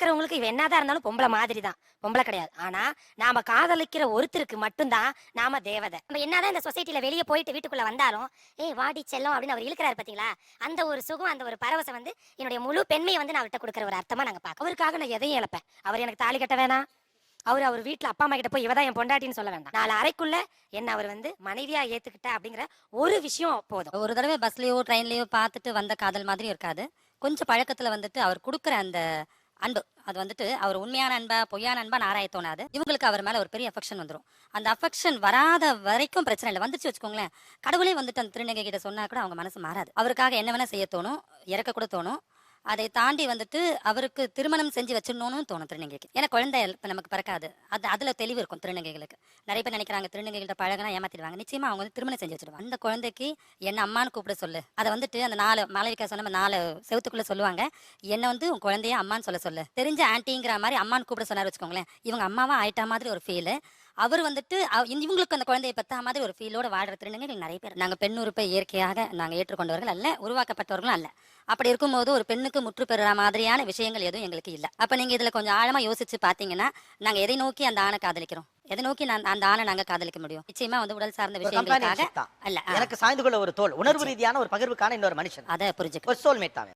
பாக்குறவங்களுக்கு இவ என்னதான் இருந்தாலும் பொம்பளை மாதிரி தான், பொம்பளை கிடையாது. ஆனா நாம காதலிக்கிற ஒருத்தருக்கு மட்டும்தான் நாம தேவதை. நம்ம என்னதான் இந்த சொசைட்டில வெளியே போயிட்டு வீட்டுக்குள்ள வந்தாலும் ஏய் வாடி செல்லம் அப்படின்னு அவர் இழுக்கிறாரு பாத்தீங்களா, அந்த ஒரு சுகம், அந்த ஒரு பரவசம் வந்து என்னுடைய முழு பெண்மையை வந்து நான் அவர்கிட்ட கொடுக்குற ஒரு அர்த்தமா நாங்க பார்க்க. அவருக்காக நான் எதையும் இழப்பேன். அவர் எனக்கு தாலி கட்ட வேணாம், அவர் வீட்டுல அப்பா அம்மா கிட்ட போய் இவதான் என் பொண்டாட்டின்னு சொல்ல வேண்டாம். 4 அறைக்குள்ள என்ன அவர் வந்து மனைவியா ஏத்துக்கிட்ட அப்படிங்கிற ஒரு விஷயம் போதும். ஒரு தடவை பஸ்லயோ ட்ரெயின்லயோ பார்த்துட்டு வந்த காதல் மாதிரி இருக்காது. கொஞ்சம் பழக்கத்துல வந்துட்டு அவர் கொடுக்குற அந்த அன்பு, அது வந்துட்டு அவர் உண்மையான அன்பா பொய்யான அன்பா ஆராய தோணாது. இவங்களுக்கு அவர் மேல ஒரு பெரிய அஃபெக்ஷன் வந்துடும். அந்த அஃபெக்ஷன் வராத வரைக்கும் பிரச்சனை இல்லை. வந்துச்சு வச்சுக்கோங்களேன், கடவுளே வந்துட்டு அந்த திருநங்கை கிட்ட சொன்னா கூட அவங்க மனசு மாறாது. அவருக்காக என்ன வேணா செய்ய தோணும், இறக்க கூட தோணும். அதை தாண்டி வந்துட்டு அவருக்கு திருமணம் செஞ்சு வச்சிடணும்னு தோணும் திருநங்கைக்கு. ஏன்னா குழந்தை இப்ப நமக்கு பிறக்காது. அதுல தெளிவு இருக்கும் திருநங்கைகளுக்கு. நிறைய பேர் நினைக்கிறாங்க திருநங்கைகிட்ட பழகினா ஏமாத்திடுவாங்க. நிச்சயமா அவங்க வந்து திருமணம் செஞ்சு வச்சிடுவாங்க. அந்த குழந்தைக்கு என்ன அம்மான்னு கூப்பிட சொல்லு. அதை வந்துட்டு அந்த 4 மாளவிகா சொன்ன 4 செவத்துக்குள்ள சொல்லுவாங்க, என்ன வந்து உன் குழந்தைய அம்மான்னு சொல்ல சொல்லு. தெரிஞ்ச ஆன்டிங்கிற மாதிரி அம்மான்னு கூப்பிட சொன்னார் வச்சுக்கோங்களேன், இவங்க அம்மாவா ஆயிட்டா மாதிரி ஒரு ஃபீல். அவர் வந்துட்டு இவங்களுக்கு அந்த குழந்தையை பத்தா மாதிரி ஒரு ஃபீலோட வாழ்ற திருநங்கைகள் நிறைய பேர். நாங்க பெண் உறுப்பை இயற்கையாக நாங்க ஏற்றுக்கொண்டவர்கள் அல்ல, உருவாக்கப்பட்டவர்களும் அல்ல. அப்படி இருக்கும்போது ஒரு பெண்ணுக்கு முற்று பெறுற மாதிரியான விஷயங்கள் எதுவும் எங்களுக்கு இல்லை. அப்ப நீங்க இதுல கொஞ்சம் ஆழமா யோசிச்சு பாத்தீங்கன்னா, நாங்க எதை நோக்கி அந்த ஆணை காதலிக்கிறோம், எதை நோக்கி அந்த ஆணை நாங்க காதலிக்க முடியும்? நிச்சயமா வந்து உடல் சார்ந்த விஷயங்களுக்காக அல்ல. எனக்கு சாய்ந்து கொள்ள ஒரு தோல், உணர்வு ரீதியான ஒரு பகிர்வுக்கான இன்னொரு மனுஷன், அதை புரிஞ்சுக்க ஒரு சோல்மேட் தான்.